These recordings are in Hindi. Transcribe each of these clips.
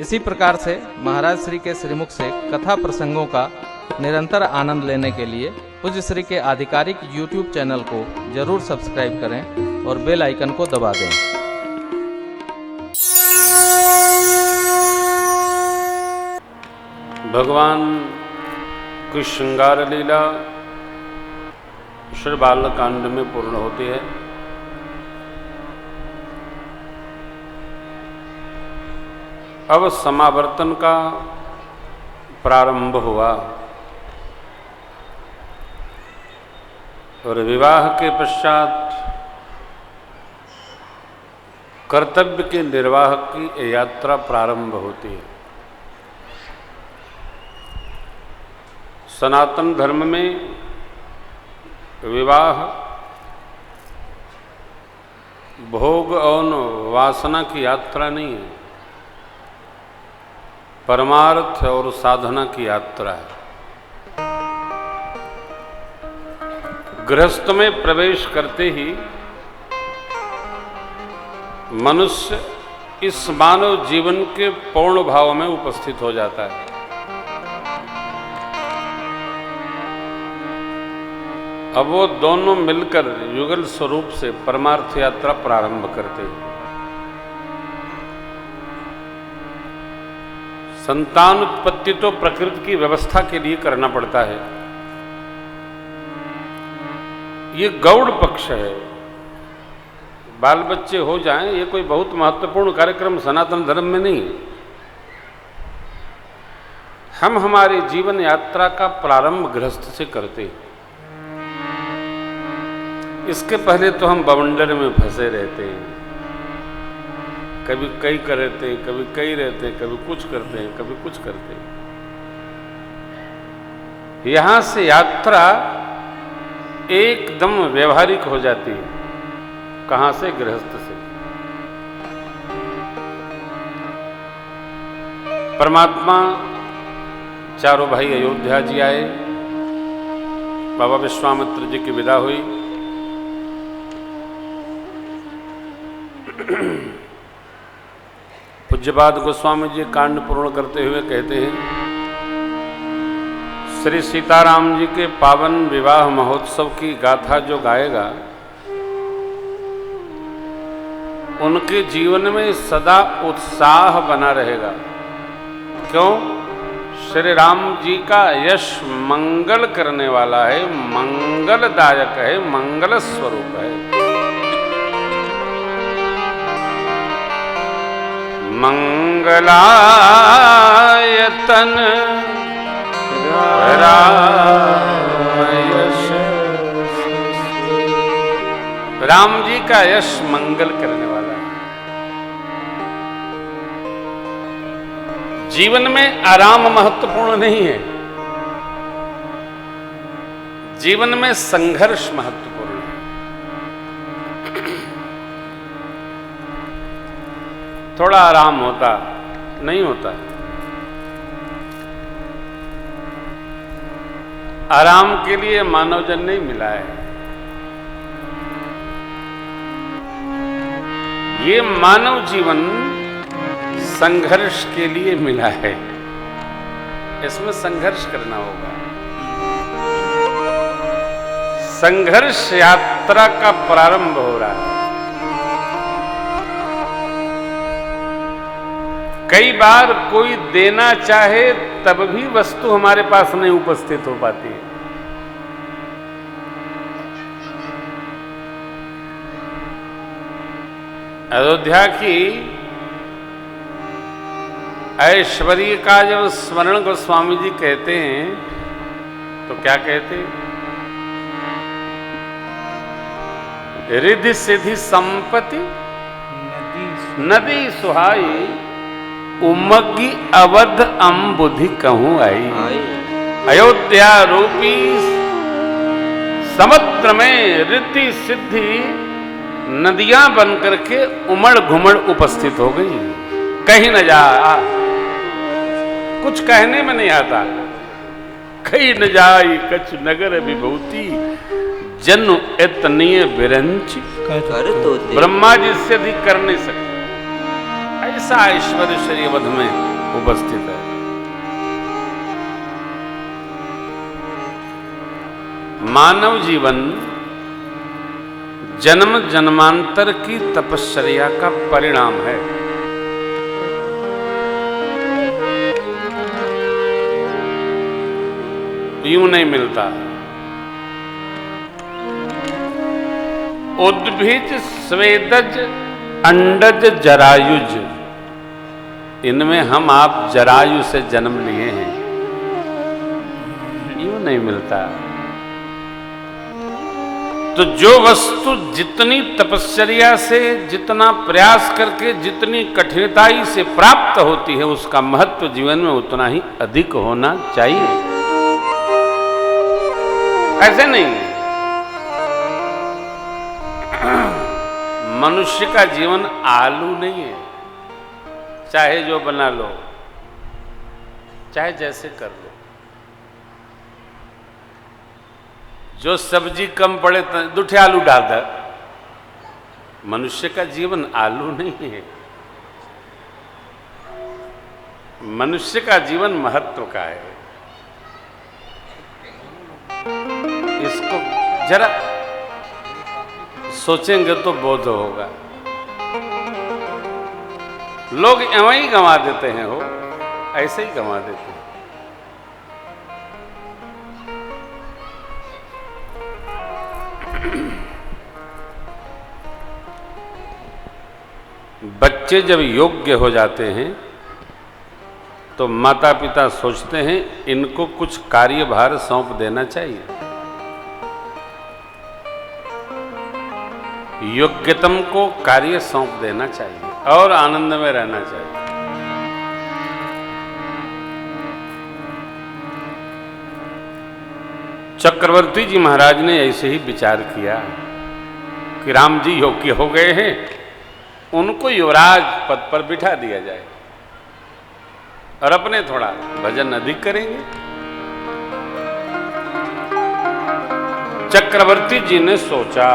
इसी प्रकार से महाराज श्री के श्रीमुख से कथा प्रसंगों का निरंतर आनंद लेने के लिए पूज्य श्री के आधिकारिक YouTube चैनल को जरूर सब्सक्राइब करें और बेल आइकन को दबा दें। भगवान की श्रृंगार लीला श्री बालकांड में पूर्ण होती है। अब समावर्तन का प्रारंभ हुआ और विवाह के पश्चात कर्तव्य के निर्वाह की यात्रा प्रारंभ होती है। सनातन धर्म में विवाह भोग और वासना की यात्रा नहीं है, परमार्थ और साधना की यात्रा है। गृहस्थ में प्रवेश करते ही मनुष्य इस मानव जीवन के पूर्ण भाव में उपस्थित हो जाता है। अब वो दोनों मिलकर युगल स्वरूप से परमार्थ यात्रा प्रारंभ करते हैं। संतान उत्पत्ति तो प्रकृति की व्यवस्था के लिए करना पड़ता है। ये गौड़ पक्ष है। बाल बच्चे हो जाएं ये कोई बहुत महत्वपूर्ण कार्यक्रम सनातन धर्म में नहीं है। हम हमारे जीवन यात्रा का प्रारंभ गृहस्थ से करते हैं। इसके पहले तो हम बवंडर में फंसे रहते हैं। कभी कई कर रहते हैं, कभी कई रहते हैं, कभी कुछ करते हैं, कभी कुछ करते हैं। यहां से यात्रा एकदम व्यवहारिक हो जाती है। कहां से? गृहस्थ से। परमात्मा चारों भाई अयोध्या जी आए, बाबा विश्वामित्र जी की विदा हुई। पूज्यपाद गोस्वामी जी कांड पूर्ण करते हुए कहते हैं, श्री सीताराम जी के पावन विवाह महोत्सव की गाथा जो गाएगा उनके जीवन में सदा उत्साह बना रहेगा। क्यों? श्री राम जी का यश मंगल करने वाला है, मंगलदायक है, मंगल स्वरूप है। मंगलायतन राम जी का यश मंगल करने वाला है। जीवन में आराम महत्वपूर्ण नहीं है, जीवन में संघर्ष महत्वपूर्ण है। थोड़ा आराम होता नहीं होता। आराम के लिए मानव जन्म नहीं मिला है। ये मानव जीवन संघर्ष के लिए मिला है। इसमें संघर्ष करना होगा। संघर्ष यात्रा का प्रारंभ हो रहा है। कई बार कोई देना चाहे तब भी वस्तु हमारे पास नहीं उपस्थित हो पाती है। अयोध्या की ऐश्वर्य का जब स्मरण गोस्वामी जी कहते हैं तो क्या कहते हैं? रिद्धि सिद्धि संपत्ति नदी सुहाई, उमगी अवध अम्बुधि कहूं आई। अयोध्या रूपी समुद्र में रिद्धि सिद्धि नदियां बनकर के उमड़ घुमड़ उपस्थित हो गई। कहीं न जा, कुछ कहने में नहीं आता। कहीं न जाई कछ नगर विभूति, जन्म इतनीय विरंच कर तो ब्रह्मा जी से अधिक कर नहीं सकते। ऐसा ऐश्वर्य शरीर वध में उपस्थित है। मानव जीवन जन्म जन्मांतर की तपश्चर्या का परिणाम है। यूं नहीं मिलता। उद्भिज, स्वेदज, अंडज, जरायुज, इनमें हम आप जरायु से जन्म लिए हैं। यूं नहीं मिलता। तो जो वस्तु जितनी तपश्चर्या से, जितना प्रयास करके, जितनी कठिनाई से प्राप्त होती है, उसका महत्व जीवन में उतना ही अधिक होना चाहिए। ऐसे नहीं। मनुष्य का जीवन आलू नहीं है। चाहे जो बना लो, चाहे जैसे कर लो। जो सब्जी कम पड़े तो दूठे आलू डाल दे। मनुष्य का जीवन आलू नहीं है। मनुष्य का जीवन महत्व का है। इसको जरा सोचेंगे तो बोध होगा। लोग एवं ही गंवा देते हैं, हो ऐसे ही गंवा देते हैं। बच्चे जब योग्य हो जाते हैं तो माता पिता सोचते हैं इनको कुछ कार्यभार सौंप देना चाहिए। योग्यतम को कार्य सौंप देना चाहिए और आनंद में रहना चाहिए। चक्रवर्ती जी महाराज ने ऐसे ही विचार किया कि राम जी योग्य हो गए हैं, उनको युवराज पद पर बिठा दिया जाए और अपने थोड़ा भजन अधिक करेंगे। चक्रवर्ती जी ने सोचा,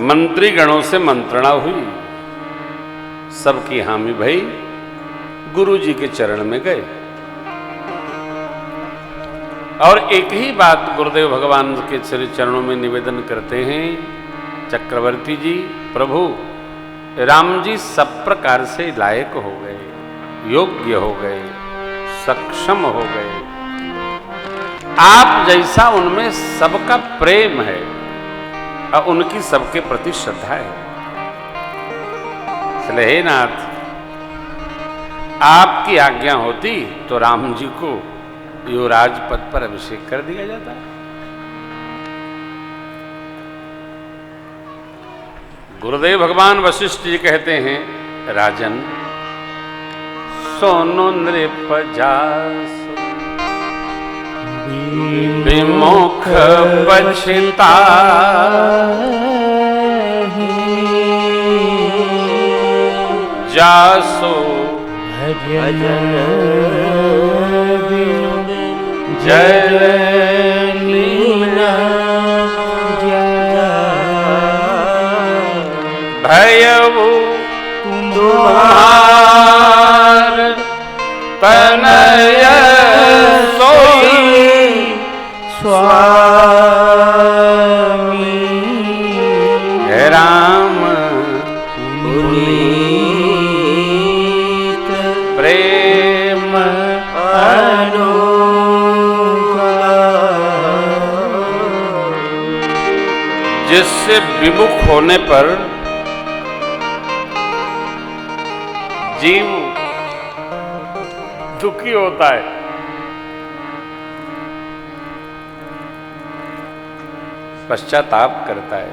मंत्री गणों से मंत्रणा हुई, सबकी हामी भई, गुरु जी के चरण में गए और एक ही बात गुरुदेव भगवान के श्री चरणों में निवेदन करते हैं। चक्रवर्ती जी, प्रभु राम जी सब प्रकार से लायक हो गए, योग्य हो गए, सक्षम हो गए। आप जैसा उनमें सबका प्रेम है और उनकी सबके प्रति श्रद्धा है। इसलिए हे नाथ, आपकी आज्ञा होती तो राम जी को युवराज पद पर अभिषेक कर दिया जाता। गुरुदेव भगवान वशिष्ठ जी कहते हैं, राजन सोनो नृप जासु विमुख पछिता जासो भजन जलीना भयऊ तुम्हार तनय सोई स्वामी। हे राम पुनीत प्रेम जिससे विमुख होने पर जीव दुखी होता है, पश्चाताप करता है।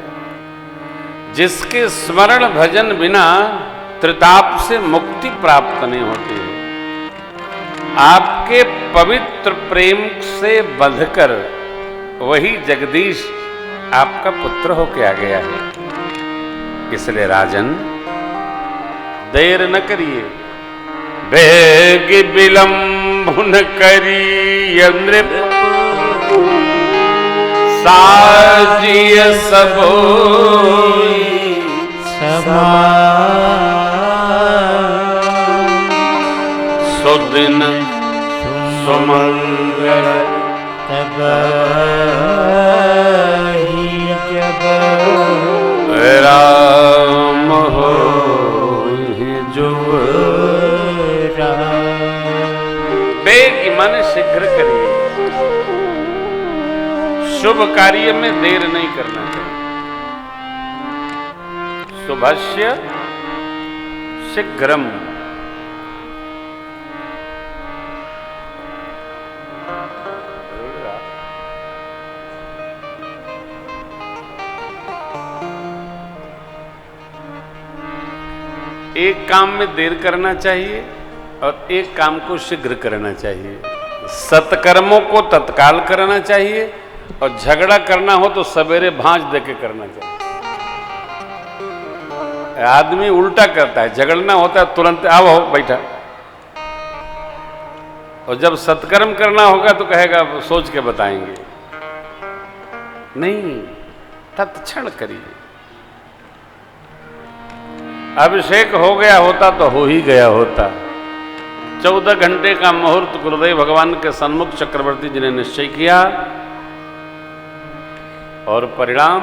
जिसके स्मरण भजन बिना त्रिताप से मुक्ति प्राप्त नहीं होती है। आपके पवित्र प्रेम से बंधकर वही जगदीश आपका पुत्र होके आ गया है। इसलिए राजन देर न करिए, बेग विलंब न करिए, नृप साजिय सबोई सुदिन सुमंगल तब जब राम हो जुग देर की माने शीघ्र करिए, शुभ कार्य में देर नहीं करना चाहिए। शुभस्य शीघ्रम। एक काम में देर करना चाहिए और एक काम को शीघ्र करना चाहिए। सत्कर्मों को तत्काल करना चाहिए और झगड़ा करना हो तो सवेरे भांज देके करना चाहिए। आदमी उल्टा करता है, झगड़ना होता है तुरंत आओ बैठा, और जब सत्कर्म करना होगा तो कहेगा सोच के बताएंगे। नहीं, तत्क्षण करिए। अभिषेक हो गया होता तो हो ही गया होता। 14 घंटे का मुहूर्त गुरुदेव भगवान के सन्मुख चक्रवर्ती जी ने निश्चय किया और परिणाम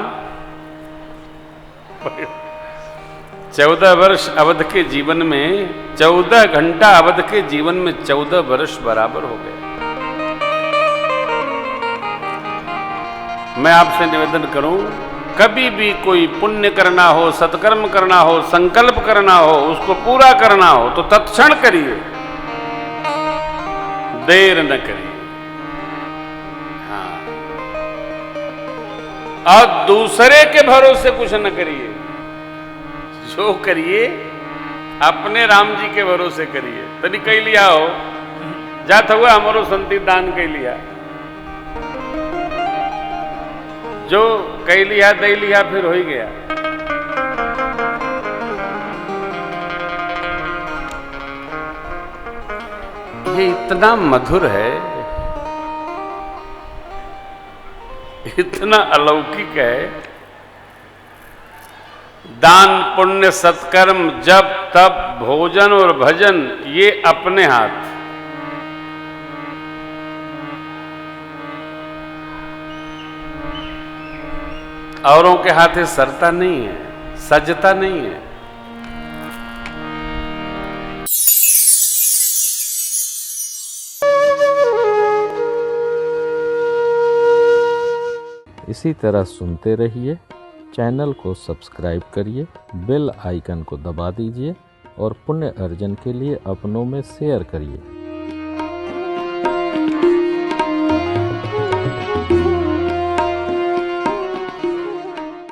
14 वर्ष अवध के जीवन में, 14 घंटा अवध के जीवन में 14 वर्ष बराबर हो गए। मैं आपसे निवेदन करूं, कभी भी कोई पुण्य करना हो, सत्कर्म करना हो, संकल्प करना हो, उसको पूरा करना हो तो तत्क्षण करिए, देर न करिए। हाँ, और दूसरे के भरोसे कुछ न करिए, जो करिए अपने राम जी के भरोसे करिए। तनी कह लिया हो जात हुआ हमारो संति दान कह लिया, जो कह लिया दे लिया फिर हो ही गया। ये इतना मधुर है, इतना अलौकिक है। दान पुण्य सत्कर्म जप तप भोजन और भजन ये अपने हाथ। औरों के हाथे सरता नहीं है, सजता नहीं है। इसी तरह सुनते रहिए, चैनल को सब्सक्राइब करिए, बेल आइकन को दबा दीजिए और पुण्य अर्जन के लिए अपनों में शेयर करिए।